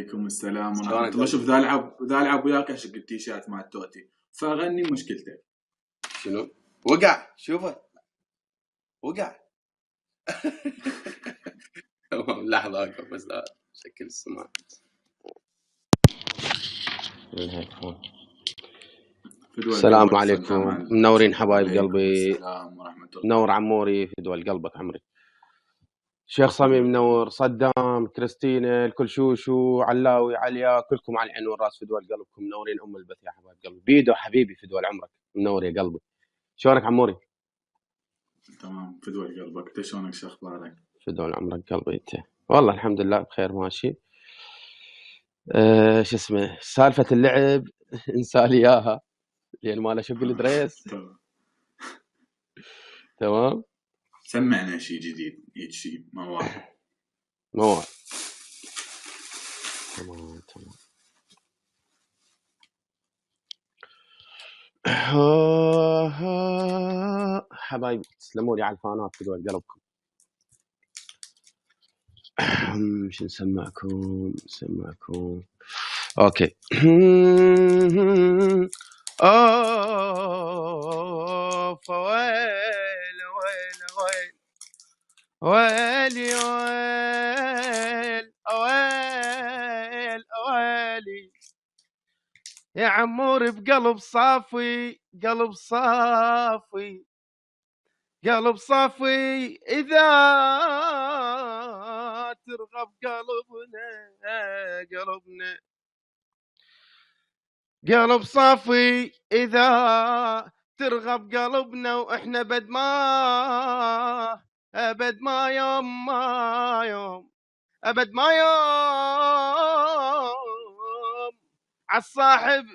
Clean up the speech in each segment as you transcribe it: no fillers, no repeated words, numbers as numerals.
عليكم السلام ورحمة شلونك الله. شوف قلبي؟ ذا العب وياك اشق التيشيرت مع التوتي فاغني مشكلتك. شنو؟ وقع، شوفه وقع. لحظة أوقف بس لا شكل السماعة. السلام عليكم، منورين حبايب قلبي. السلام ورحمة الله. منور عموري، فدوى قلبك عمري. شيخ صميم منور، صدام، كريستينا، الكل شوشو، علاوي، عليا، كلكم على العين والراس، فدوى قلبكم منورين ام البث يا حبايب قلبي. بيدو حبيبي فدوى عمرك، منور يا قلبي. شلونك عموري؟ تمام فدوى قلبك، انت شلونك؟ شو اخبارك؟ فدوى عمرك قلبي انت. والله الحمد لله بخير ماشي. شو اسمه سالفة اللعب انسالي اياها لان ما له شق الدريس. تمام. سمعنا شيء جديد، هيك شيء موال. تمام. حبايبي تسلموا لي على الفانات في دول قلبكم. مش نسمعكم اوكي. ويل ويل ويل ويلي ويل ويل ويلي يا عمور بقلب صافي، قلب صافي، قلب صافي إذا ترغب قلبنا قلب صافي إذا ترغب قلبنا، وإحنا بد ما يوم أبد ما يوم عالصاحب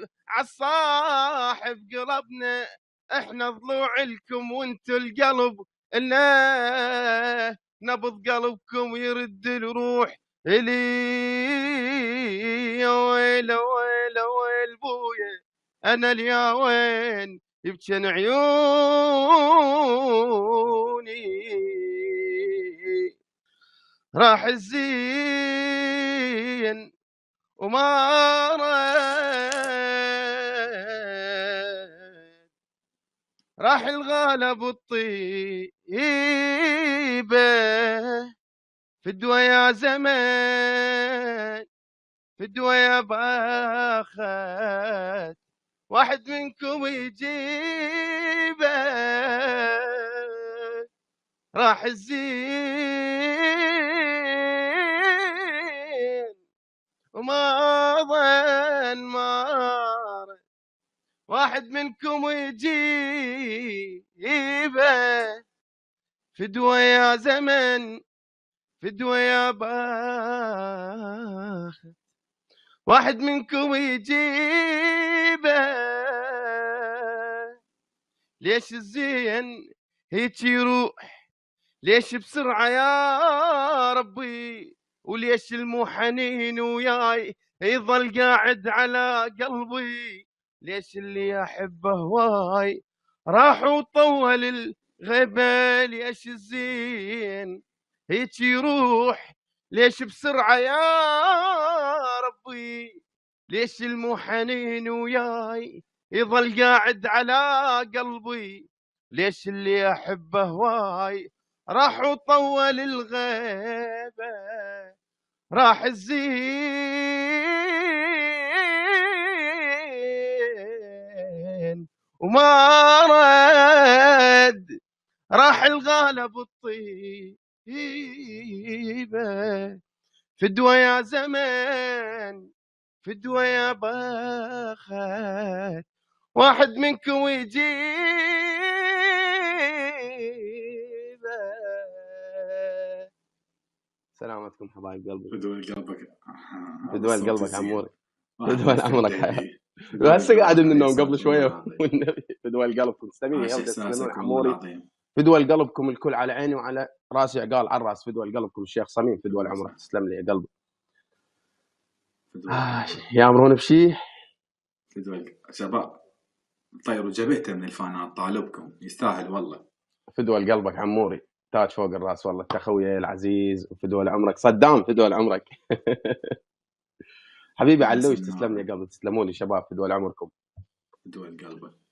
قلبنا. احنا ضلوع لكم وانتو القلب إلا نبض قلبكم يرد الروح إلي. يا ويل ويل ويل بويا أنا اليا وين يبكن عيوني. راح الزين وما راح الغالب الطيبة فدوى يا زمان، فدوى يا باخت واحد منكم يجيبه. راح الزين وما ظن مار واحد منكم يجيبه. فدوى يا زمن، فدوى يا باخت واحد منكم يجيبه. ليش الزين هيك يروح، ليش بسرعة يا ربي، وليش المحنين وياي يظل قاعد على قلبي. ليش اللي أحبه هواي راح وطول الغيبة. ليش الزين هيك يروح، ليش بسرعة يا ربي، ليش المحنين وياي يظل قاعد على قلبي. ليش اللي أحبه هواي راح وطول الغيبة. راح الزين وما رد، راح الغالب الطيبة. فدوى يا زمان، فدوى يا باخت واحد منكم يجيبه. سلامتكم حبايب قلبي. فدوى قلبك، فدوى قلبك عموري، فدوى فدوى عمرك حياتي. هسه قاعد من النوم قبل شويه والنبي. فدوى قلبكم تسلمين يا ولد، تسلمون عموري. فدوى قلبكم الكل على عيني وعلى راسي عقال على الراس. فدوى قلبكم الشيخ صميم، فدوى عمرك تسلم لي يا قلبي. يامرون بشي فدوى شباب طيروا جبهته من الفانات، طالبكم يستاهل والله. فدوى قلبك عموري، تاج فوق الراس والله. تخويا العزيز وفدوى عمرك. صدام فدوى عمرك. حبيبي مع علوش، السلامة. تسلم لي يا قلبي، تسلموا لي شباب، في دول عمركم. دول قلبك.